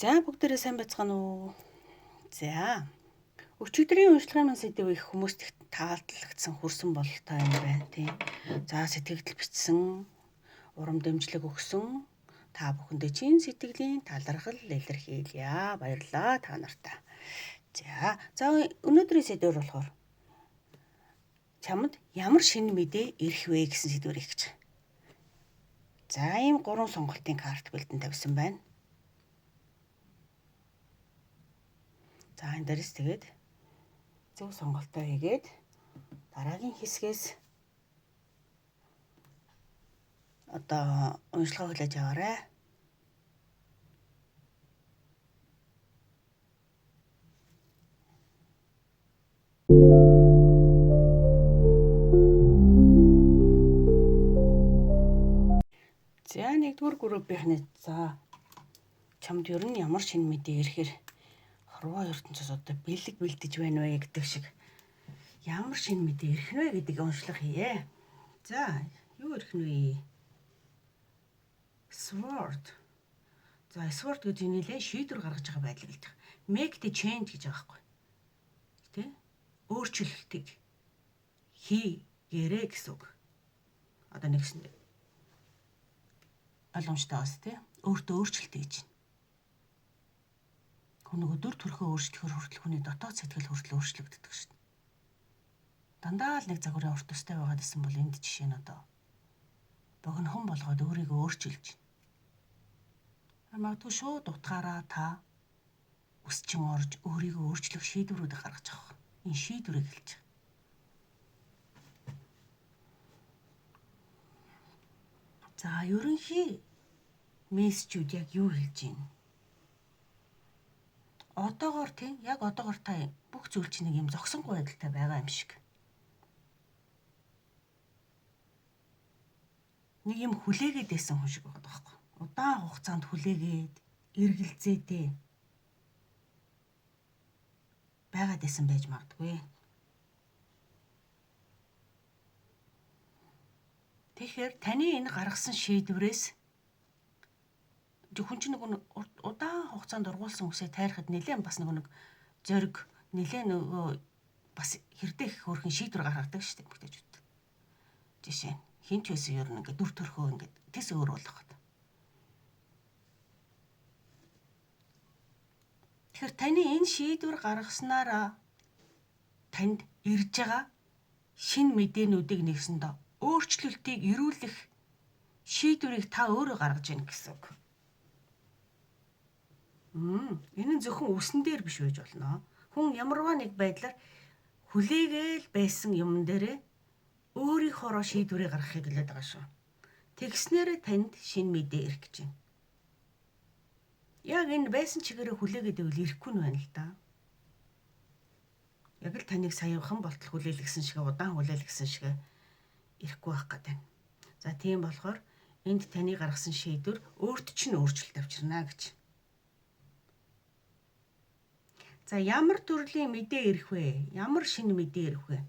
За бүгдээрээ сайн байцгаана уу? За. Өчигдрийн уншлагын сэдв их хүмүүст их таалагдсан хүрсэн бололтой юм байна тийм. За сэтгэгдэл бичсэн, урам дэмжлэг өгсөн та бүхэндээ чин сэтгэлийн талархал илэрхийлье. Баярлалаа та нартай. За өнөөдрийн сэдвэр болохоор чамд ямар шинэ мэдээ ирэх вэ гэсэн сэдвэр их гэж. За ийм 3 сонголтын карт бэлдэн тавьсан байна. За энэ дээрс тэгээд зөв сонголтоо хийгээд дараагийн хэсгээс одоо уншлагаа хүлээж аваарай. За нэгдүгээр группийнхний за чамд ер нь ямар шинэ мэдээ ирэхээр хорвоо ертөнцөөс одоо бэлэг бэлдэж байна вэ гэдэг шиг ямар шинэ мэдээ ирэх нь вэ гэдэг уншлага хийе. За юу ирэх нь вэ? Sword. За sword гэж нэлээд шийдвэр гаргаж байгаа байдал хэлж байгаа. Make the change гэж байгаа байхгүй. Тэ? Өөрчлөлтийг хийгээрэй гэсэн үг. Одоо нэгсэн ойлгомжтой бас тий. Өөртөө өөрчлөлт хийж байна. Хүн өдөр төрхөө өөрчлөхөр хүртэл хүний дотоод сэтгэл хүртэл өөрчлөгддөг шүү дээ. Дандаа л нэг загварын урт төстэй байгаад исэн бол энд жишээ нь одоо богинохон болгоод өөрийгөө өөрчилж байна. Магадгүй шууд утгаараа та өсчин орж өөрийгөө өөрчлөх шийдвэрүүд гаргаж авах. Энэ шийдвэрийг хэлж байгаа. За ерөнхий мессежүүд яг юу хэлж байна? Одоогоор тийм яг одоогоор та бүх зүйл чинь нэг юм зогсонгүй байдалтай байгаа юм шиг. Нэг юм хүлээгээд байсан хүн шиг байгаа байхгүй. Удаан хугацаанд хүлээгээд эргэлзээдээ байгаад байсан байж магадгүй. Тэгэхээр таны энэ гаргасан шийдвэрээс хүн чинь нэг удаан хугацаанд ургуулсан үсээ тайрахад нэлээд бас нэг зориг нэлээд нөгөө бас хэрдэх хөрхэн шийдвэр гаргадаг шүү дээ эмэгтэйчүүд. Жишээ нь хин ч байсан ер нь ингээд дүр төрхөө ингээд тэс өөр болох гэдэг. Тэгэхээр таны энэ шийдвэр гаргаснараа танд ирж байгаа шинэ мэдээнүүдийг нэгсэндээ өөрчлөлтийг ирүүлэх шийдвэрийг та өөрөө гаргаж ийн гэсэн үг. Энэ нь зөвхөн үсэн дээр биш байж болно. Хүн ямарваа нэг байдлаар хүлээгээл байсан юм дээрээ өөрийнхоороо шийдвэрийг гаргахыг хэлээд байгаа шүү. Тэгснээрээ танд шинэ мэдээ ирэх гэж байна. Яг энэ байсан чигээрээ хүлээгээд ивэл ирэхгүй нь байна л да. Яг л таныг саяхан болтол хүлээлгсэн шиг удаан хүлээлгсэн шиг ирэхгүй байх гэдэг. За тийм болохоор энд таны гаргасан шийдвэр өөрт чинь өөрчлөлт авчирна гэж. За ямар төрлийн мэдээ ирэх вэ? Ямар шинэ мэдээ ирэх вэ?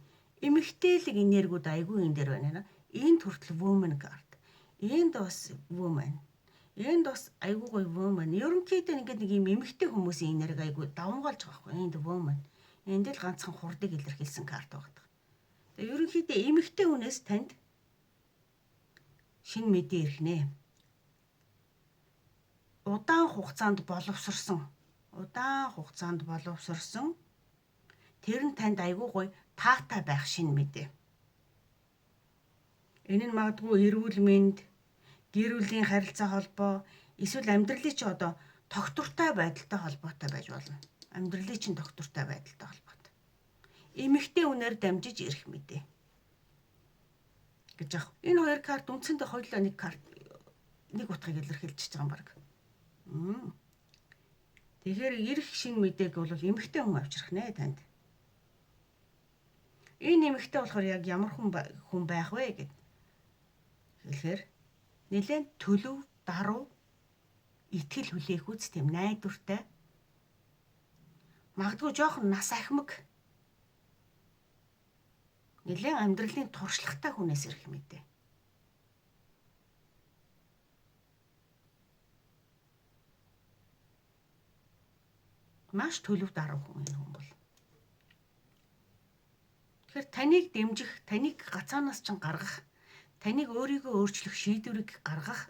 Эмэгтэйлэг энергиуд айгүй энэ дээр байна. Энд хүртэл woman card. Энд бас woman. Энд бас айгүй гоё woman. Ерөнхийдөө ингээд нэг юм эмэгтэй хүмүүсийн энерги айгүй давмгаалж байгаа байхгүй. Энд woman. Энд л ганцхан хурдыг илэрхийлсэн карт байгаа. Тэгээ ерөнхийдөө эмэгтэй хүнээс танд шинэ мэдээ ирэх нэ. Удаан хугацаанд боловсрсон тэр нь танд айгүй гоё таатай байх шинэ мэдээ. Энэ нь магадгүй эрүүл мэнд, гэр бүлийн харилцаа холбоо, эсвэл амьдралын чи одоо тогтвортой байдалтай холбоотой байж болно. Амьдралын чин тогтвортой байдалтай холбоотой. Эмэгтэй үнээр дамжиж ирэх мэдээ. Гэж яг энэ хоёр карт үндсэндээ хоёулаа нэг карт нэг утгыг илэрхийлж байгаа юм баг. Тэгэхээр ирэх шинэ мэдээг бол эмэгтэй хүн авчрах нэ танд. Энэ эмэгтэй болохоор яг ямар хүн байх вэ гэд хэлэхээр нэлээд төлөв, даруй, итгэл хүлээх тийм найдвартай. Магадгүй жоохон нас ахмаг. Нэлээд амьдралын туршлагатай хүнээс ирэх мэдээ. Маш төлөв даруй хүн энэ хүн бол. Тэгэхээр таныг дэмжих, таныг гацаанаас ч гаргах, таныг өөрийгөө өөрчлөх шийдвэрийг гаргах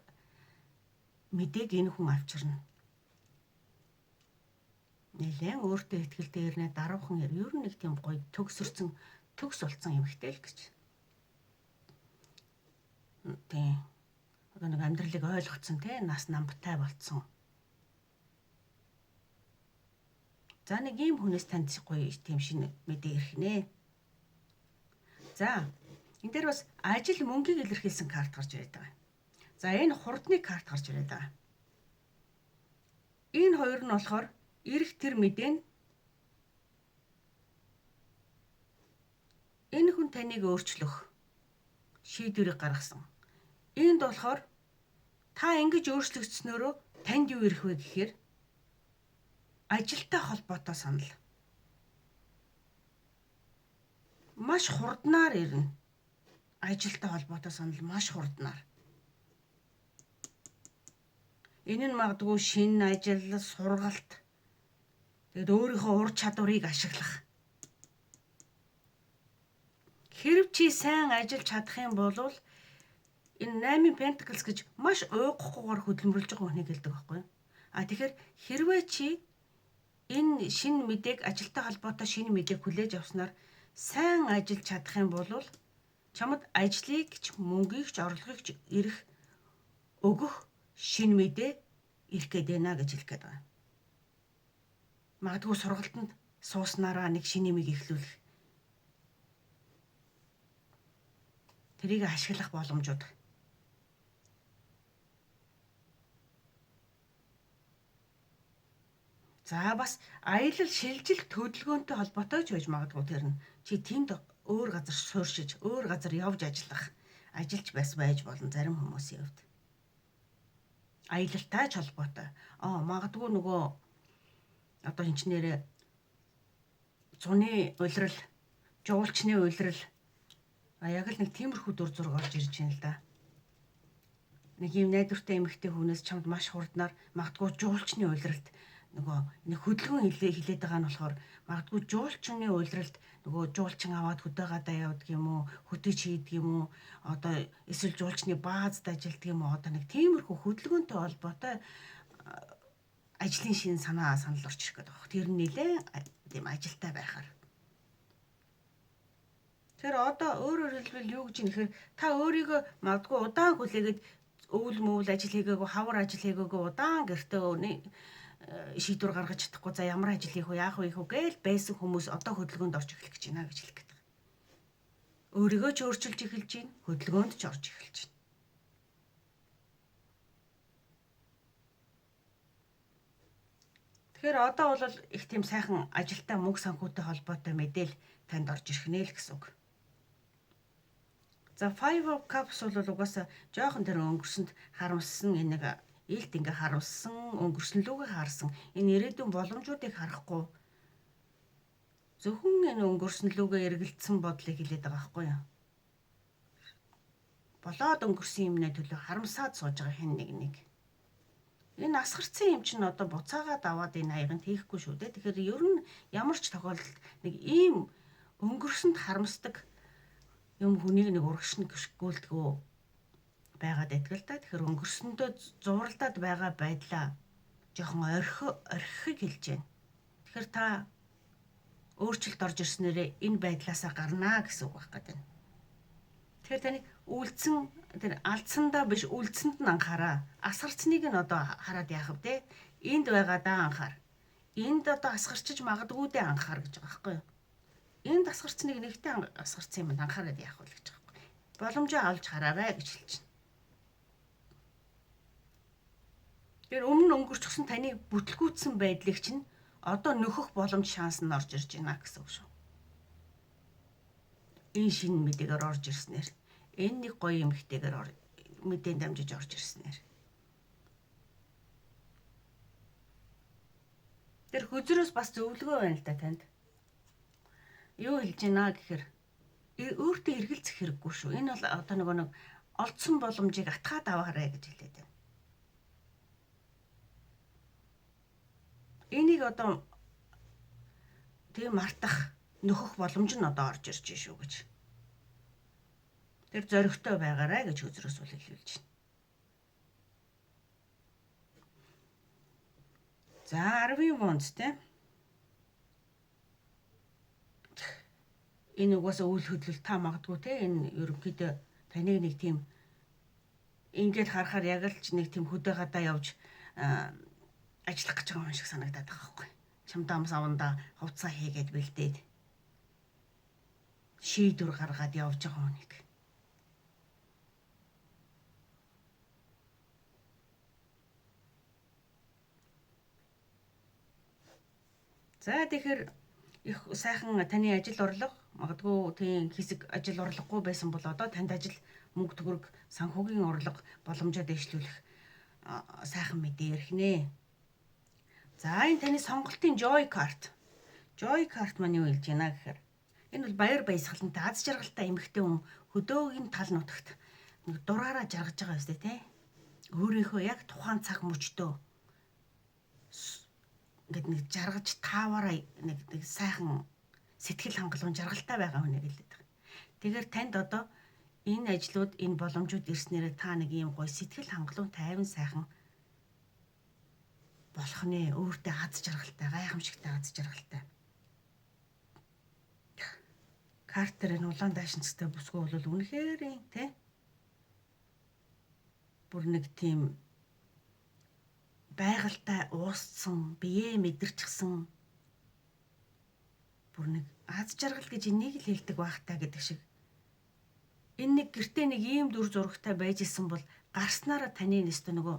мэдээг энэ хүн авчирна. Нэлээд өөртөө ихтэй ирнэ даруухан ер нь нэг тийм гоё төгс болсон эмэгтэй л гэж. Тийм. Одоо нэг амьдралыг ойлгоцсон те нас намтай болцсон. За нэг ийм хүнээс танд гоё тийм шинэ мэдээ ирэх нэ. За энэ дээр бас ажил мөнгийг илэрхийлсэн карт гарч ирээд байгаа. За энэ хурдны карт гарч ирээд байгаа. Энэ хоёр нь болохоор ирэх тэр мэдээ нь энэ хүн таныг өөрчлөх шийдвэрийг гаргасан. Энд болохоор та ингэж өөрчлөгдснөөрөө танд юу ирэх вэ гэхээр ажилтай холбоотой санал. Маш хурднаар ирнэ. Ажилтай холбоотой санал маш хурднаар. Энэ нь магадгүй шинэ ажил, сургалт. Тэгэд өөрийнхөө ур чадварыг ашиглах. Хэрв чи сайн ажиллаж чадах юм бол энэ 8 Pentacles гэж маш уйгахгүйгээр хөдөлмөрлж байгаа хүнийг хэлдэг байхгүй юу? Тэгэхээр хэрвээ чи энэ шинэ мэдээг ажилтай холбоотой шинэ мэдээг хүлээж авснаар сайн ажиллаж чадах юм бол чамд ажлыг ч мөнгийг ч орлогыг ч өгөх шинэ мэдээ ирэх гээд байна гэж хэлэх гээд байгаа. Магадгүй сургалтанд сууснараа нэг шинэ нэмийг эхлүүлэх. Тэрийг ашиглах боломжууд. За бас аялал шилжилт төлөвлөгөөнтэй холбоотой ч байж магадгүй тэр нь. Чи тэнд өөр газар сууршиж, өөр газар явж ажиллах, ажиллаж байж болно зарим хүмүүсийн хувьд. Аялалтай ч холбоотой. Магадгүй нөгөө одоо инженерээ зуны улирал, жуулчны улирал яг л нэг тиймэрхүү дүр зураг орж ирж байна л да. Нэг юм найдвартай эмэгтэй хүнээс чамд маш хурднаар магадгүй жуулчны улиралд нөгөө нэг хөдөлгөөн хилээд байгаа нь болохоор магадгүй жуулчны улиралд нөгөө жуулчин аваад хөдөө гадаа явдаг юм уу, хөтөж хийдэг юм уу, одоо эсвэл жуулчны баазд ажилладаг юм уу, одоо нэг тиймэрхүү хөдөлгөөнтэй холбоотой ажлын шин санал орж ирэх гэдэг байна. Тэр нь нэлээ тийм ажилтай байхаар. Тэр одоо өөрөөр хэлбэл юу гэж нэхэр та өөрийгөө магадгүй удаан хүлээгээд өвөл мөвөл ажил хийгээгүй, хавар ажил хийгээгүй удаан гэртээ шийдвэр гаргаж чадахгүй за ямар ажил хийх вэ, яах вэ гээл байсан хүмүүс одоо хөдөлгөөнд орж эхлэх гэж байна гэж хэлэх гээд байна. Өөрийгөө ч өөрчилж эхэлж байна, хөдөлгөөнд ч орж эхэлж байна. Тэгэхээр одоо бол их тийм сайхан ажилтай мөнгө санхүүтэй холбоотой мэдээлэл танд орж ирэх нэ л гэсэн үг. За Five of Cups бол угаасаа жоохон тэр өнгөрсөнд харамссан энэ нэг илт ингээ харамссан, өнгөрснөлүүгээ харсан энэ ирээдүйн боломжуудыг харахгүй зөвхөн энэ өнгөрснөлүүгээ эргэлдсэн бодлыг хэлээд байгаа байхгүй юу? Болоод өнгөрсөн юмнээ төлөө харамсаад сууж байгаа хэн нэг. Энэ асгарцсан юм чинь одоо буцаагаад аваад энэ аяганд хийхгүй шүү дээ. Тэгэхээр ер нь ямар ч тохиолдолд нэг ийм өнгөрсөнд харамсдаг юм хүнийг нэг урагшна гүйлдэгөө байгаад байдаг л да. Тэгэхээр өнгөрсөндөө зууралдаад байгаа байдлаа жоохон орхихыг хэлж байна. Тэгэхээр та өөрчлөлт орж ирснээрээ энэ байдлаасаа гарнаа гэсэн үг байх гэдэг. Тэгэхээр таны үлдсэн тэр алдсандаа биш үлдсэнд нь анхаараа. Асгарцныг нь одоо хараад яах вэ? Энд байгаадаа анхаар. Энд одоо асгарчиж магадгүй дээ анхаар гэж байгаа байхгүй юу? Энд асгарцныг нэгтэй асгарцсан юм анхаараад яах вэ гэж байгаа байхгүй юу? Боломжоо авч хараарай гэж хэлж байна. Тэр өмнө өнгөрчихсөн таны бүтлгүүцсэн байдлыг чинь одоо нөхөх боломж шанс нь орж ирж байна гэсэн үг шүү. Энэ шинэ мэдээгээр орж ирснээр энэ нэг гоё эмэгтэйгээр мэдээнд дамжиж орж ирснээр тэр хөзрөөс бас зөвлөгөө байна л да танд. Юу хэлж байна гэхээр өөртөө эргэлзэх хэрэггүй шүү. Энэ бол одоо нэг олдсон боломжийг атгаад аваарай гэж хэлээд байна. Энийг одоо Тэгээ мартах, нөхөх боломж нь одоо орж ирж шүү гэж. Тэр зоригтой байгаарай гэж өзрөөс бол хэлүүлж байна. За 10-ийн вунц те. Энэ угаасаа үйл хөдлөл та магадгүй те, энэ ерөнхийдөө таныг нэг тийм ингээд харахаар яг л ч нэг тийм хөдөө гадаа явж ажиллах гэж байгаа юм шиг санагдаад байгаа байхгүй. Чамдаамс авандаа хувцас хийгээд бэлдээд шийдвэр гаргаад явж байгаа хүнийг. За тэгэхээр их сайхан таны ажил орлого магадгүй тийм хэсэг ажил орлогогүй байсан бол одоо танд ажил мөнгө төгрөг санхүүгийн орлого боломжоо дэвшлүүлэх сайхан мэдээ ирхнэ. За энэ таны сонголтын Joy Card. Joy Card маань юу хэлж байна гэхээр энэ бол баяр баясгалантай аз жаргалтай эмэгтэй хүн хөдөөгийн тал нутагт нэг дураараа жаргаж байгаа юм шүү дээ, тэ. Өөрийнхөө яг тухайн цаг мөчтөө ингээд нэг жаргаж тааваараа нэг сайхан сэтгэл хангалуун жаргалтай байгаа хүнийг хэлээд байгаа. Тэгэхээр танд одоо энэ ажлууд, энэ боломжууд ирснээр та нэг юм гоё сэтгэл хангалуун, тайван сайхан болох нэ. Өөртөө аз жаргалтай, гайхамшигтай аз жаргалтай. Картерын улаан даашинцтай бүсгүй бол үнэхээр тэ. Бүр нэг тийм байгальтай уусцсан, биеэ мэдэрчсэн бүр нэг аз жаргал гэж энийг л хэлдэг байхтаа гэдэг шиг. Энэ нэг гэртээ нэг ийм дүр зурагтай байж исэн бол гарснараа таны нэстэ нөгөө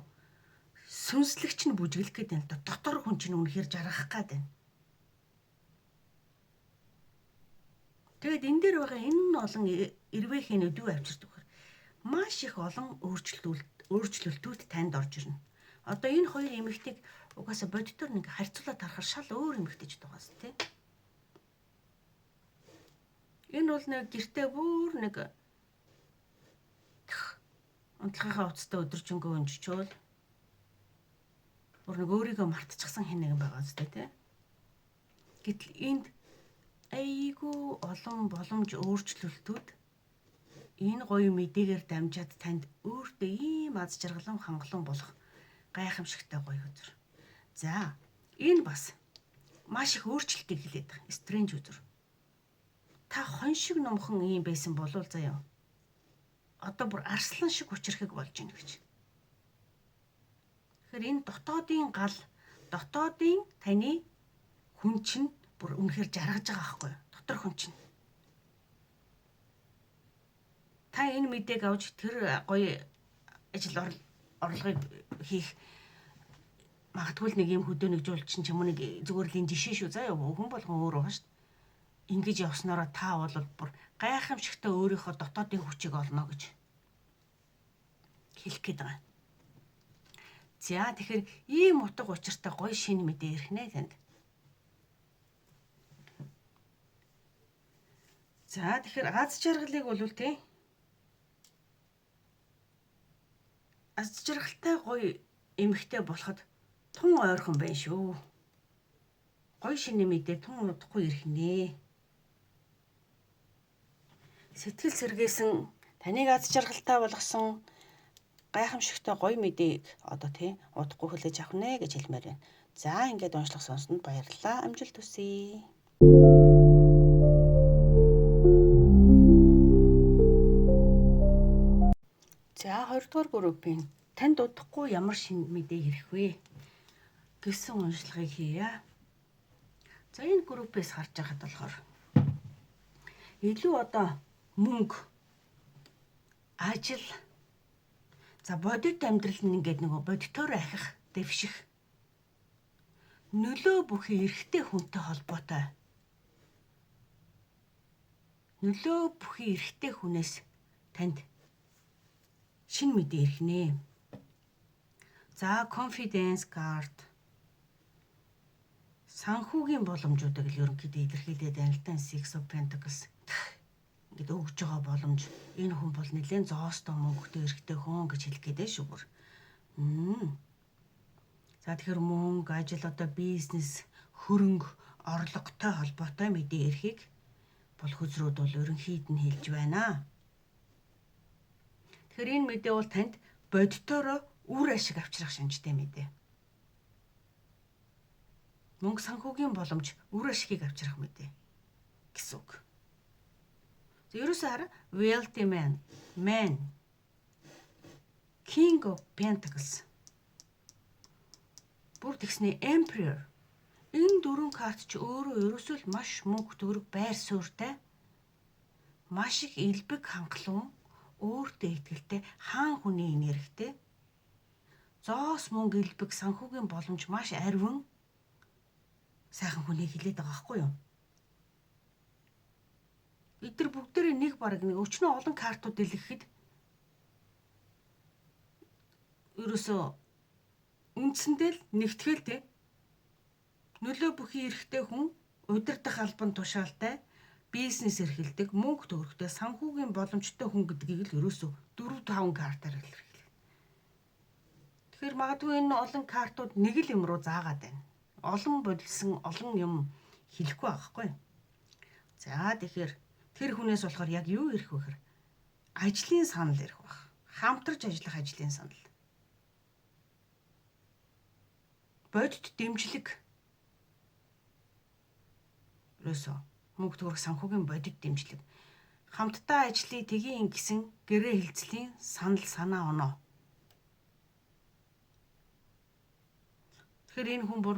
сүнслэгч нь бүжиглэх гээд байна. Дотор хүн чинь үнэхээр жаргах гээд байна. Тэгээд энэ дээр байгаа энэ олон эрвэхийнүүд юу авчирдаг вэ? Маш их олон өөрчлөлтүүд танд орж ирнэ. Одоо энэ хоёр эмэгтэйг угаасаа бодитоор нэг харьцуулаад харахаар шал өөр эмэгтэйчд байгаас тий. Энэ бол нэг гэртээ бүр нэг унтлагынхаа уцтай өдөржингөө өнжчөөл бүр нэг өөрийгөө мартчихсан хэн нэгэн байгаа зү тий. Гэтэл энд айгүй олон боломж өөрчлөлтүүд энэ гоё мэдээгээр дамжаад танд өөртөө ийм аз жаргалан хангалуун болох гайхамшигтай гоё үзэр. За, энэ бас маш их өөрчлөлтийг хэлээд байгаа. Стрэнж үзэр. Та хон шиг номхон ийм байсан болов заяа. Одоо бүр арслан шиг хүчрэхэг болж байна гэж. Тэгэхээр энэ дотоодын гал, дотоодын таны хүн чинь бүр үнэхээр жаргаж байгаа байхгүй юу? Дотор хүн чинь. Та энэ мэдээг авч тэр гоё ажил орлогыг хийх магадгүй нэг юм хөдөө нэгжүүлж чинь ч юм уу нэг зүгээр л энэ жишээ шүү заа юу хүн болгон өөр байгаа шүү дээ. Ингэж явснараа та бол бүр гайхамшигтай өөрийнхөө дотоодын хүчийг олно гэж хэлэх гээд байгаа. За тэгэхээр ийм утга учиртай гоё шинэ мэдээ ирэх нэ танд. За тэгэхээр аз жаргалыг бол тий аз жаргалтай гоё эмэгтэй болоход тун ойрхон байна шүү. Гоё шинэ мэдээ тун удахгүй ирэх нэ. Сэтгэл сэргээсэн таныг аз жаргалтай болгосон гайхамшигтай гоё мэдээг одоо тий удахгүй хүлээж авах нэ гэж хэлмээр байна. За ингээд уншлах сонсонд баярлалаа. Амжилт хүсье. За 2 дугаар группийн танд удахгүй ямар шинэ мэдээ ирэх вэ гэсэн уншлагыг хийе. За энэ группээс харж байхад болохоор илүү одоо мөнгө, ажил, за бодит амьдрал нь ингээд нөгөө бодитоор ахих, дэвших, нөлөө бүхий эрэгтэй хүнтэй холбоотой. Нөлөө бүхий эрэгтэй хүнээс танд шинэ мэдээ ирэх нэ. За confidence card санхүүгийн боломжуудыг л ерөнхийдөө илэрхийлээд байна л да. Six of Pentacles ингээд өгж байгаа боломж. Энэ хүн бол нэлээд зоостой мөнгөтэй эрэгтэй хүн гэж хэлэх гээд шүү бүр. За тэгэхээр мөнгө, ажил, одоо бизнес, хөрөнгө орлоготой холбоотой мэдээ ирэхийг булхүзрүүд бол ерөнхийд нь хэлж байна. Тэгэхээр энэ мэдээ бол танд бодитоороо үр ашиг авчрах шинжтэй мэдээ. Мөнгө санхүүгийн боломж үр ашигыг авчрах мэдээ гэсэн үг. Ерөөсөө хараа wealthy man, king of pentacles. Бүр тэгснэ emperor. Энэ дөрвөн карт ч өөрөө ерөөсөө л маш мөнгө төгрөг байр суурьтай, маш их элбэг хангалуун, өөртөө ихтэй хаан хүний энергитэй, зоос мөнгө элбэг санхүүгийн боломж маш арвин сайхан хүнийг хилээд байгаа байхгүй юу? Бид нар бүгдээрээ нэг өчнөө олон картууд дэлгэхэд ерөөсөө үндсэндээ л нэгтгэл тий. Нөлөө бүхий эрэхтэй хүн, удирдах албан тушаалтай, бизнес эрхэлдэг, мөнгө төгрөгтэй, санхүүгийн боломжтой хүн гэдгийг л ерөөсөө 4-5 картаар илэрхийлээ. Тэгэхээр магадгүй энэ олон картууд нэг л юм руу заагаад байна. Олон бодилсон олон юм хэлэхгүй байхгүй. За тэгэхээр тэр хүнээс болохоор яг юу ирэх вэ гэхээр ажлын санал ирэх баг. Хамтарч ажиллах ажлын санал. Бодит дэмжлэг. Ерөөсөө мөнгө төгрөг санхүүгийн бодит дэмжлэг. Хамтдаа ажлыг тгийн гэсэн гэрээ хэлцлийн санаа оноо. Тэгэхээр энэ хүн бүр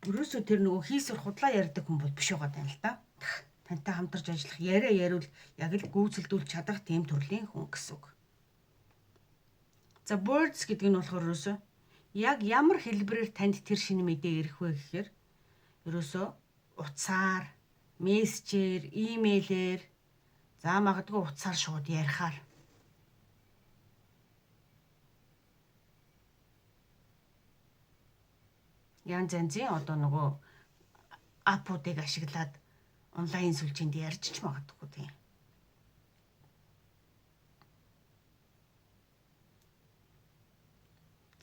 ерөөсөө тэр нөгөө хийсвэр худлаа ярьдаг хүн бол биш байгаа юм л да. Тантай хамтарч ажиллах яриул яг л гүйцэлдүүлж чадах тийм төрлийн хүн гэсэн үг. За words гэдэг нь болохоор ерөөсөө яг ямар хэлбэрээр танд тэр шинэ мэдээ ирэх вэ гэхээр ерөөсөө утсаар, мессежээр, имэйлээр, за магадгүй утсаар шууд ярихаар. Янз янзын одоо нөгөө аппуудыг ашиглаад онлайн сүлжээнд ярьж ч магадгүй тийм.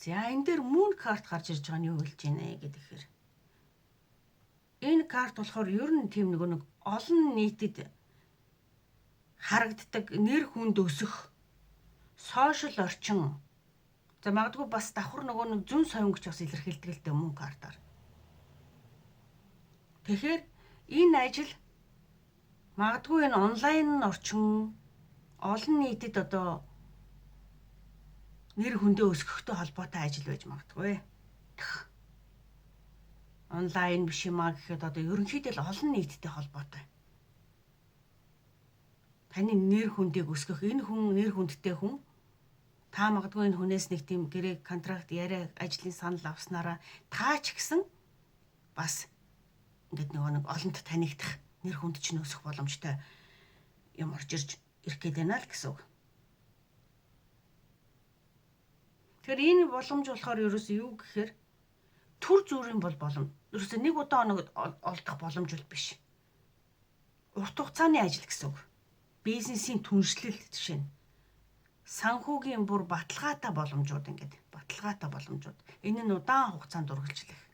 За энэ дээр moon карт гарч ирж байгаа нь юу хэлж байна гэхээр энэ карт болохоор ер нь тийм нэг олон нийтэд харагддаг нэр хүнд өсөх сошиал орчин. За магадгүй бас давхар нэг зүүн соёнгч бас илэрхийлдэг л дээ мөн картаар. Тэгэхээр энэ ажил магадгүй энэ онлайн орчин олон нийтэд одоо нэр хүндээ өсгөхтэй холбоотой ажил байж магадгүй. Онлайн биш юм аа гэхэд одоо ерөнхийдөө л олон нийттэй холбоотой. Таны нэр хүндийг өсгөх энэ хүн нэр хүндтэй хүн та магадгүй энэ хүнээс нэг тийм гэрээ контракт яриа ажлын санал авснараа та ч гэсэн бас ингээд нэг олонт танигдах нэр хүнд ч нөөсөх боломжтой юм орж ирж ирэх гээд байна л гэсэн үг. Тэгэхээр энэ боломж болохоор ерөөсөө юу гэхээр төр зүрийн бол боломж. Ерөөсөө нэг удаа олдох боломж бол биш. Урт хугацааны ажил гэсэн үг. Бизнесийн түншлэл жишээ нь. Санхүүгийн бүр баталгаатай боломжууд ингээд баталгаатай боломжууд. Энэ нь удаан хугацаанд үргэлжлэх.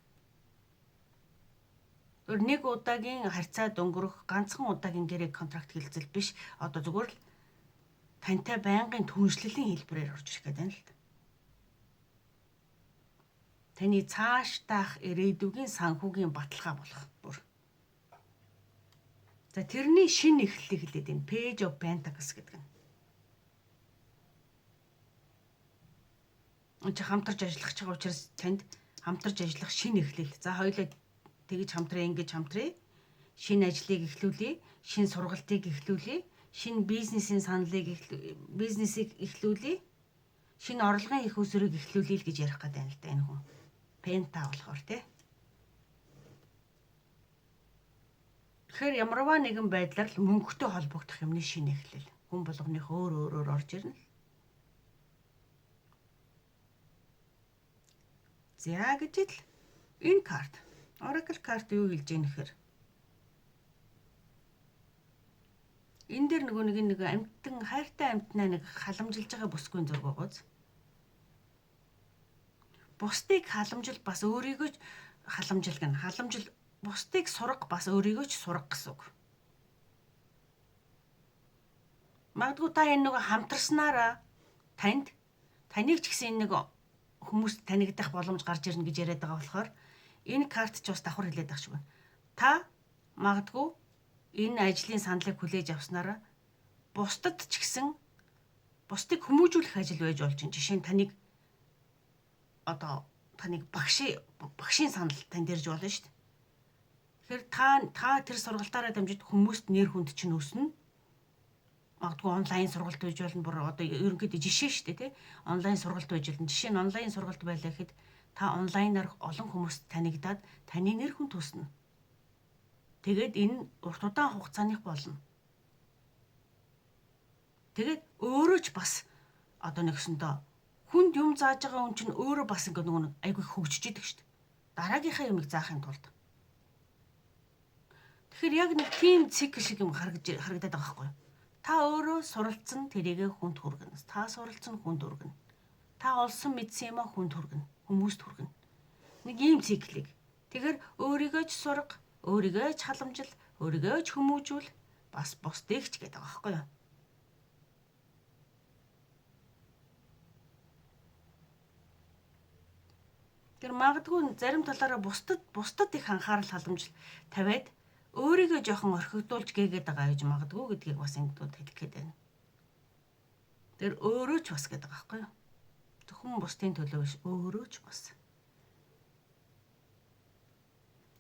Нэг удаагийн харьцаад өнгөрөх ганцхан удаагийн гэрээ контракт хэлцэл биш. Одоо зүгээр л тантай байнгын түншлэлийн хэлбэрээр орж ирэх гэдэг юм л. Таны цааш таах ирээдүгийн санхүүгийн баталгаа болох бүр. За тэрний шинэ эхлэлийг хэлээд энэ Page of Pentacles гэдэг нь. Энд хамтарч ажиллах гэж байгаа учраас танд хамтарч ажиллах шинэ эхлэл. За хоёулаа тэгж хамтраа ингэж хамтрая. Шинэ ажлыг эхлүүлье, шинэ сургалтыг эхлүүлье, шинэ бизнесийн бизнесийг эхлүүлье, шинэ орлогын их усрыг эхлүүлье гэж ярих гэдэг юм л да энэ хүн. Пента болохоор тий. Тэгэхээр ямарваа нэгэн байдлаар л мөнгөтэй холбогдох юмны шинэ эхлэл. Хүн болгоных өөрөөр орж ирнэ. За гэж л энэ карт, Oracle карт юу хэлж ийм нэхэр. Энэ дээр нэг амтан хайртай амтнаа нэг халамжилж байгаа бүсгүйн зураг байгааز. Бусдыг халамжил бас өөрийгөө халамжил гэн. Халамжил бусдыг сурах бас өөрийгөө ч сурах гэсэн үг. Магадгүй та энэ нэг хамтарснараа таныг ч гэсэн нэг хүмүүс танигдах боломж гарч ирнэ гэж яриад байгаа болохоор энэ карт ч бас давхар хэлээд байгаа шүү. Та магадгүй энэ ажлын саналыг хүлээж авснараа бусдад ч гэсэн бусдыг хүмүүжүүлэх ажил байж болж байна. Жишээ нь таныг багшийн санал танд ирж болно шүү дээ. Тэгэхээр та тэр сургалтаараа дамжиж хүмүүст нэр хүнд чинь өснө. Магадгүй онлайн сургалт байж болно. Бүр одоо ерөнхийдөө жишээ шүү дээ, тий. Онлайн сургалт байж болно. Жишээ нь онлайн сургалт байлаа гэхэд та онлайнаар олон хүмүүст танигдаад таны нэр хүнд өснө. Тэгээд энэ урт удаан хугацааных болно. Тэгээд өөрөө ч бас одоо нэгсэндээ хүнд юм зааж байгаа хүн чинь өөрөө бас ингээ нэг айгүй хөгжиж идэг шүү дээ. Дараагийнхаа юмыг заахын тулд. Тэгэхээр яг нэг тийм цикл шиг юм харагдаад байгаа байхгүй юу? Та өөрөө суралцсан тэрийгэ хүнд хүргэнэ. Та суралцсан хүнд хүргэнэ. Та олсон мэдсэн юмаа хүнд хүргэнэ. Хүмүүст хүргэнэ. Нэг ийм циклийг. Тэгэхээр өөрийгөө ч сурга, өөрийгөө ч халамжил, өөрийгөө ч хүмүүжүүл, бас бусдыг ч гэдэг байгаа байхгүй юу? Тэр магадгүй зарим талаараа бусдад их анхаарал халамжил тавиад өөрийгөө жоохон орхигдуулж гээгээд байгаа гэж магадгүй гэдгийг бас ингэдүүд хэлэх гээд байна. Тэр өөрөө ч бас гэдэг байгаа байхгүй юу? Зөвхөн бусдын төлөө биш, өөрөө ч бас.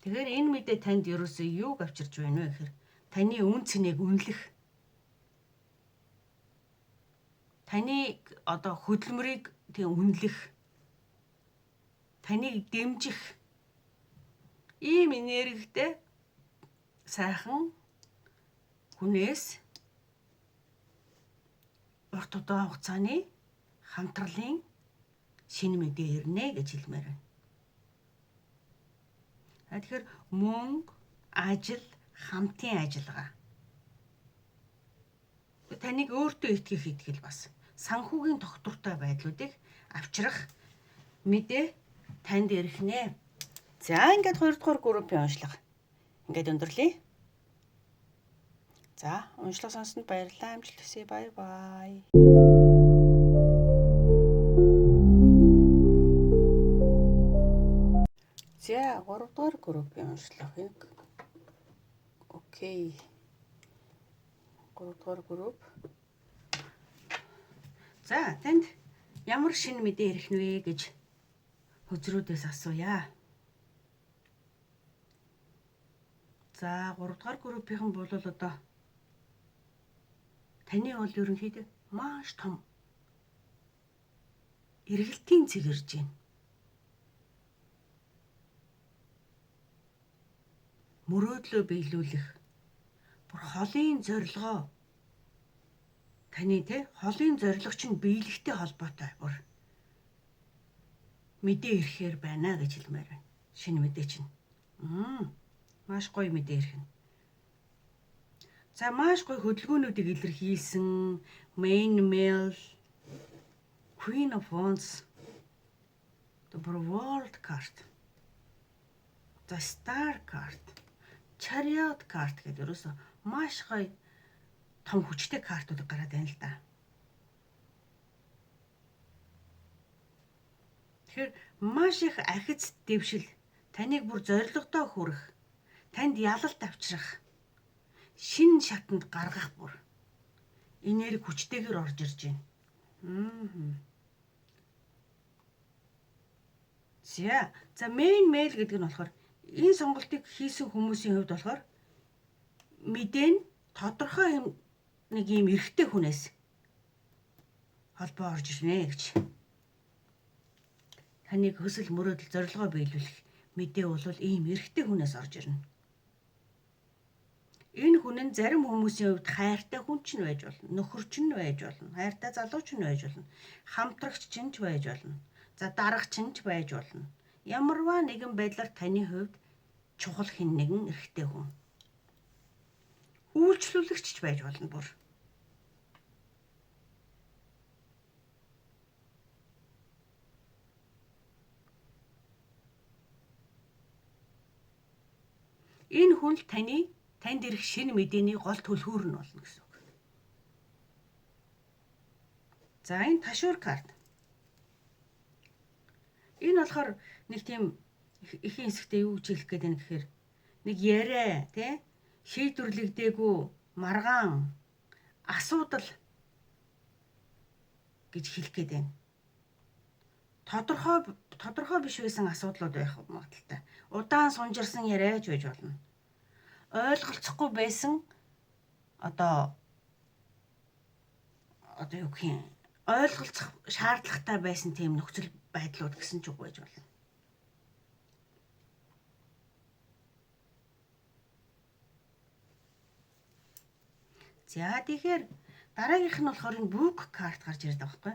Тэгэхээр энэ мэдээ танд ерөөсөө юуг авчирч байна вэ гэхээр таны үн цэнийг үнэлэх. Таны одоо хөдөлмөрийг тийм үнэлэх. Таныг дэмжих. Ийм энергитэй сайхан хүнээс урт удаан хугацааны хамтралын шинэ мэдээ ирнэ гэж хэлмээр байна. Тэгэхээр мөнгө, ажил, хамтын ажиллагаа. Таныг өөртөө итгэх бас санхүүгийн тогтвортой байдлуудыг авчрах мэдээ танд ирэх нэ. За ингээд 2 дугаар группийн уншлага ингээд өндөрлөе. За уншлага сонссонд баярлалаа. Амжилт хүсье. Бай бай. За 3 дугаар группийн уншлагыг окей. 3 дугаар групп. За танд ямар шинэ мэдээ ирэх нвэ гэж хөзрүүдээс асууя. За 3 дугаар группийнхэн бол одоо таны бол ерөнхийдөө маш том эргэлтийн цэг ирж байна. Мөрөөдлөө биелүүлэх бүр холын зорилгоо таны холын зорилго чинь биелэхтэй холбоотой бүр мэдээ ирэхээр байна гэж хэлмээр байна. Шинэ мэдээ чинь. Маш гоё мэдээ ирэх нь. За маш гоё хөдөлгөөнүүдийг илэрхийлсэн Main Mail, Queen of Wands, The World card, The Star card, Chariot card гэдэг ерөөсөө маш гоё том хүчтэй картууд гараад байна л да. Тэгэхээр маш их ахиц дэвшил таныг бүр зорилгодоо хүрэх, танд ялалт авчрах, шин шатанд гаргах бүр энерги хүчтэйгээр орж ирж байна. За main mail гэдэг нь болохоор энэ сонголтыг хийсэн хүмүүсийн хувьд болохоор мэдээ нь тодорхой нэг юм эрэгтэй хүнээс холбоо орж ирнэ гэж. Таныг хүсэл мөрөөдөл зорилгоо биелүүлэх мэдээ бол ийм эрэгтэй хүнээс орж ирнэ. Энэ хүн нь зарим хүмүүсийн хувьд хайртай хүн ч байж болно, нөхөр ч байж болно, хайртай залуу ч байж болно, хамтрагч ч байж болно, за дарагч ч байж болно. Ямарваа нэгэн байдлаар таны хувьд чухал хэн нэгэн эрэгтэй хүн. Үйлчлүүлэгч ч байж болно бүр. Энэ хүн л танд ирэх шинэ мэдээний гол түлхүүр нь болно гэсэн үг. За энэ ташуур карт. Энэ болохоор нэг тийм ихэн хэсэгтээ юу гэж хэлэх гээд байна гэхээр нэг яриа тий шийдвэрлэгдээгүй маргаан асуудал гэж хэлэх гээд байна. Тодорхой биш байсан асуудлууд байх магадaltaй. Удаан сунжирсан яриач байж болно. Ойлголцохгүй байсан одоо юу гэх юм ойлголцох шаардлагатай байсан тийм нөхцөл байдлууд гэсэн ч үг байж болно. За тэгэхээр дараагийнх нь болохоор энэ book card гарч ирээд байгаа байхгүй.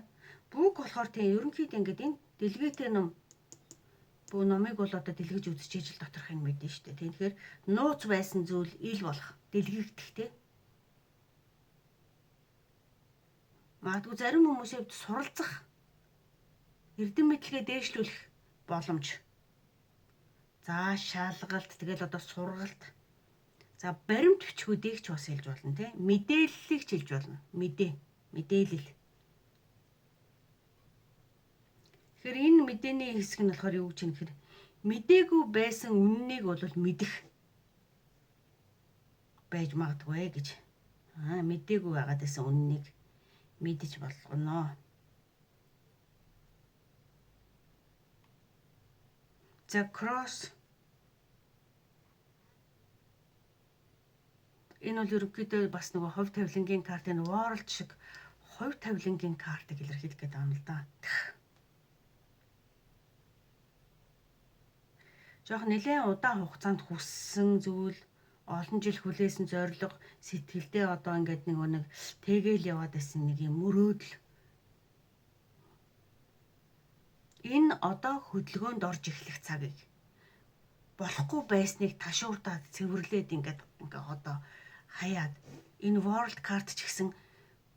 Book болохоор тийм ерөнхийдөө ингээд энэ дэлгэтэй ном бүү номыг бол одоо дэлгэж үзэж ижил доторх юм мэдэн штэ. Тэгэхээр нууц байсан зүйл ил болох, дэлгэгдэх тий. Магадгүй зарим хүмүүсийн хувьд суралцах, эрдэм мэдлэгээ дээшлүүлэх боломж. За шалгалт, тэгэл одоо сургалт. За баримт бичгүүдийг ч бас хэлж болно тий. Мэдээллийг ч хэлж болно. Мэдээлэл. Тэгэхээр энэ мэдээний хэсэг нь болохоор юу гэж юм гэхээр мдээгүй байсан үннийг бол мэдэх байж магадгүй гэж. Мдээгүй байгаад байсан үннийг мэдэж болгоно. За cross. Энэ бол ерөнхийдөө бас нөгөө хувь тавилангийн картын world шиг хувь тавилангийн картыг илэрхийлэх гэдэг юм л да. Жохо нэлээд удаан хугацаанд хүссэн зүйл, олон жил хүлээсэн зорилго, сэтгэлдээ одоо ингээд нэг тэгээл яваад байсан нэг юм мөрөөдөл. Энэ одоо хөдөлгөөнд орж эхлэх цагийг болохгүй байсныг ташууртаад цэвэрлээд ингээд одоо хаяад энэ world card ч гэсэн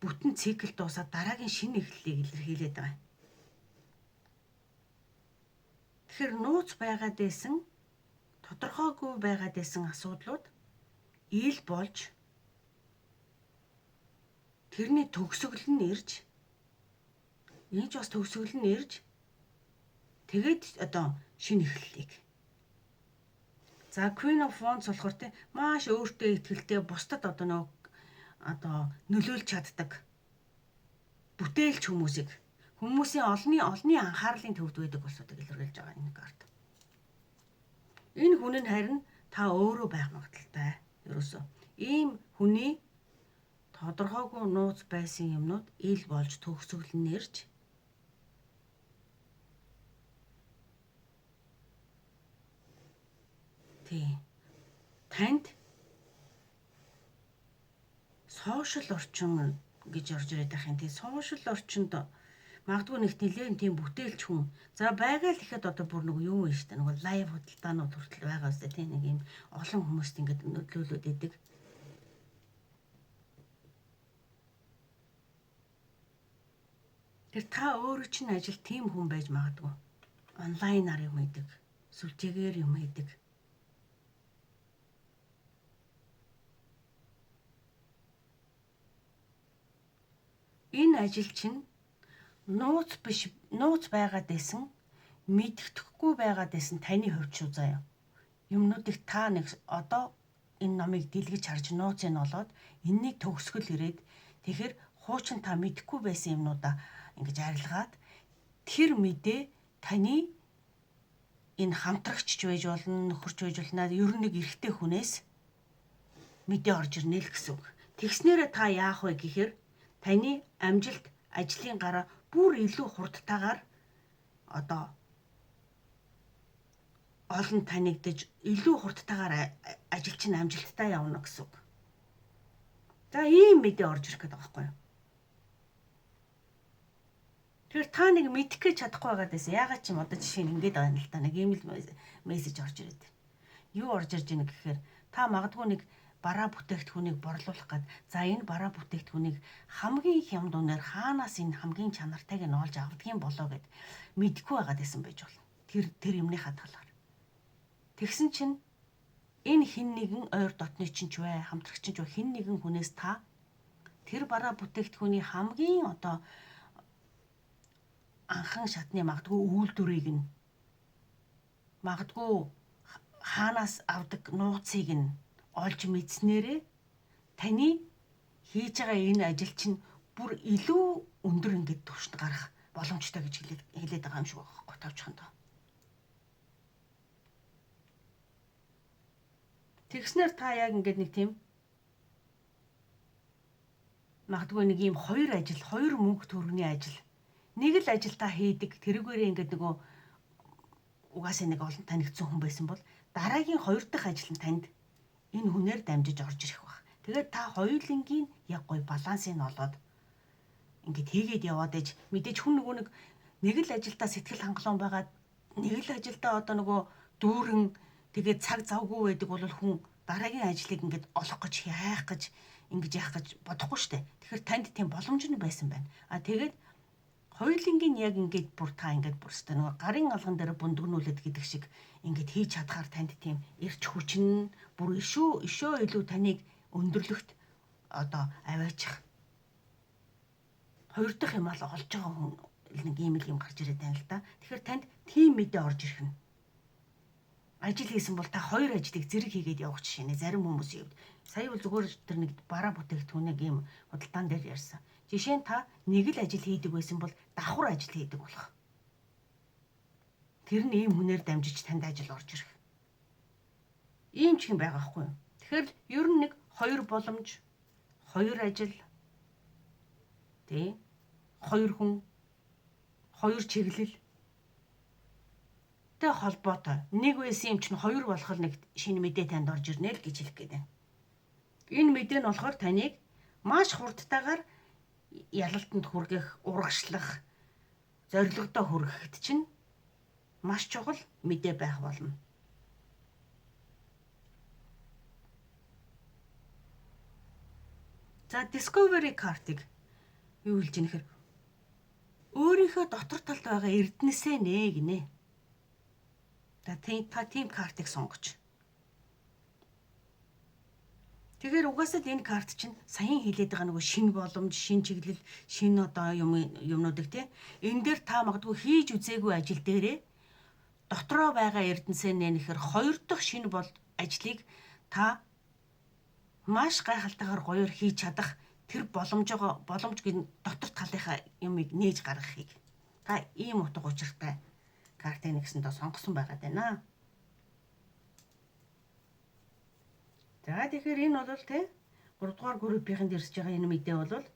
бүтэн цикл дуусаад дараагийн шинэ эхлэлийг илэрхийлээд байгаа. Тэгэхээр нууц байгаад байсан, тодорхойгүй байгаад байсан асуудлууд ил болж тэрний төгсгөл нь ирж энэ ч бас төгсгөл нь ирж тэгээд одоо шинэ эхлэлийг. За Queen of Wands болохоор те маш өөртөө ихтэй бусдад одоо нөлөөлж чаддаг бүтээлч хүмүүсийн олонний анхаарлын төвд байдаг болсуудыг илэрхийлж байгаа энэ карт. Энэ хүн нь харин та өөрөө байх магадaltaй. Ерөөсөө ийм хүний тодорхойгүй нууц байсан юмнууд ил болж төгсгөл нь ирж танд сошиал орчин гэж орж ирээд байх юм. Тэгээ сошиал орчинд магадгүй нэг нэлээд тийм бүтээлч хүн. За байгаа л ихэд одоо бүр нэг юу вэ штэ нэг лайв худалдаанууд хүртэл байгаа үстэй тийм нэг юм олон хүмүүст ингэж нөлөөлөд идэг. Тэр та өөрөө чинь ажил тийм хүн байж магадгүй. Онлайнаар юм хийдэг, сүлжээгээр юм хийдэг. Энэ ажил чинь нууц байгаад байсан, мэддэхгүй байгаад байсан таны хувьд шүү заяа. Юмнуудыг та нэг одоо энэ номыг дэлгэж харж нууцыг нь олоод энэний төгсгөл ирээд тэгэхээр хуучин та мэдхгүй байсан юмнуудаа ингэж арилгаад тэр мэдээ таны энэ хамтрагч ч байж болно, нөхөрч байж болно. Ер нь нэг эрэгтэй хүнээс мэдээ орж ирнэ л гэсэн үг. Тэгснээрээ та яах вэ гэхээр таны амжилт, ажлын гараа бүр илүү хурдтайгаар одоо олон танигдаж илүү хурдтайгаар ажил чинь амжилттай явна гэсэн үг. За ийм мэдээ орж ирэх гэдэг байгаа байхгүй юу? Тэгэхээр та нэг мэдэх гэж чадахгүй байгаад байсан. Яагаад ч юм одоо жишээ нь ингэж байгаа юм л та нэг ийм л мессеж орж ирээд байна. Юу орж ирж байна гэхээр та магадгүй нэг бараа бүтээгдэхүүнийг борлуулах гээд за энэ бараа бүтээгдэхүүнийг хамгийн хямд үнээр хаанаас энэ хамгийн чанартайг нь олж авдгийн болоо гэд мэдэхгүй байгаад байсан байж болно. Тэр юмныхаа талаар. Тэгсэн чинь энэ хэн нэгэн ойр дотны чинь ч бай, хамтрагч чинь ч бай, хэн нэгэн хүнээс та тэр бараа бүтээгдэхүүний хамгийн одоо анхан шатны магадгүй үйлдвэрийг нь магадгүй хаанаас авдаг нууцыг нь олж мэдснээрээ таны хийж байгаа энэ ажил чинь бүр илүү өндөр ингээд түвшинд гарах боломжтой гэж хэлээд байгаа юм шиг байна гоо тавчханд. Тэгснээр та яг ингээд нэг тийм магадгүй нэг ийм хоёр мөнгө төгрөгийн ажил. Нэг л ажил та хийдэг, тэрүүгээрээ ингээд нөгөө угаасаа нэг олон танигдсан хүн байсан бол дараагийн хоёр дахь ажил нь танд энэ хүнээр дамжиж орж ирэх баг. Тэгээд та хоёулынгийн яг гоё балансыг нь олоод ингээд хийгээд яваад ээж мэдээж хүн нөгөө нэг л ажилдаа сэтгэл хангалуун байгаад нэг л ажилдаа одоо нөгөө дүүрэн тэгээд цаг завгүй байдаг бол хүн дараагийн ажлыг ингээд олох гэж яах гэж ингэж яах гэж бодохгүй штэ. Тэгэхээр танд тийм боломж нь байсан байна. Тэгээд хоёулынгийн яг ингээд бүр та ингээд бүр өстой нөгөө гарын алган дээр бүндгнүүлээд гэдэг шиг ингээд хийж чадхаар танд тийм эрч хүчин бүр ишөө илүү таныг өндөрлөхт одоо аваачих. Хоёр дахь юм ал олж байгаа хүн нэг ийм л юм гарч ирээд байна л да. Тэгэхээр танд тийм мэдээ орж ирэх нь. Ажил хийсэн бол та хоёр ажлыг зэрэг хийгээд явах жишээ нэ зарим хүмүүсийн хувьд. Сая бол зүгээр тэр нэг бараа бүтээгдэхүүнийг ийм худалдаан дээр ярьсан. Жишээ нь та нэг л ажил хийдэг байсан бол давхар ажил хийдэг болох. Тэр нь ийм хүнээр дамжиж танд ажил орж ирэх. Ийм ч юм байгаа хгүй юу? Тэгэхээр ер нь нэг хоёр боломж, хоёр ажил, тий? Хоёр хүн, хоёр чиглэл тэ холбоотой. Нэг байсан юм чинь хоёр болох нэг шинэ мэдээ танд орж ирнэ л гэж хэлэх гээд байна. Энэ мэдээ нь болохоор таныг маш хурдтайгаар ялалтанд хүргэх, урагшлах, зорилгодоо хүрэхэд чинь маш чухал мэдээ байх болно. За Discovery card-ыг юу хэлж ийм нэхэр өөрийнхөө дотор талд байгаа эрдэнэсээ нэ гинэ. Та тийм картыг сонгоч. Тэгэхээр угаасаа энэ карт чинь саяхан хэлээд байгаа нөгөө шинэ боломж, шинэ чиглэл, шинэ одоо юмнуудыг тий. Энэ дээр та магадгүй хийж үзээгүй ажил дээрээ дотроо байгаа эрдэнэсээ нэнэхэр хоёр дахь шинэ ажлыг та маш гайхалтайгаар гоёор хийж чадах тэр боломж гин дотор талынхаа юмыг нээж гаргахыг та ийм утга учиртай картыг нэгсэндээ сонгосон байгаад байна. За тэгэхээр энэ бол тий 3 дугаар группийн дэрсэж байгаа энэ мэдээ бол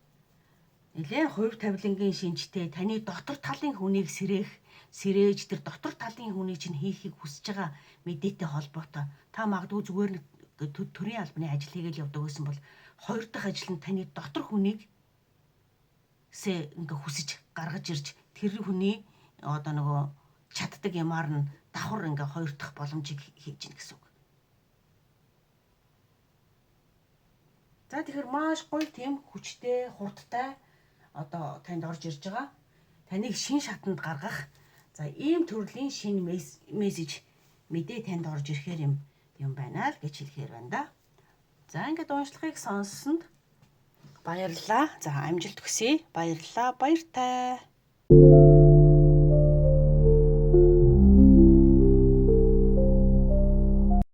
нэлээд хувь тавилангийн шинжтэй таны дотор талын хүнийг сэрээж тэр дотор талын хүний чинь хийхийг хүсэж байгаа мэдээтэй холбоотой. Та магадгүй зүгээр нэг төрийн албаны ажил хийгээл явдаг байсан бол хоёр дахь ажил нь таны дотор хүнийг ингээ хүсэж гаргаж ирж тэр хүний одоо нөгөө чаддаг юмар нь давхар ингээ хоёр дахь боломжийг хийж гин гэсэн үг. За тэгэхээр маш гоё тийм хүчтэй, хурдтай одоо танд орж ирж байгаа. Таныг шин шатанд гаргах за ийм төрлийн шинэ мессеж мэдээ танд орж ирэхээр юм байна л гэж хэлэхээр байна да. За ингээд уншлагыг сонссонд баярлалаа. За амжилт хүсье. Баярлалаа. Баяртай.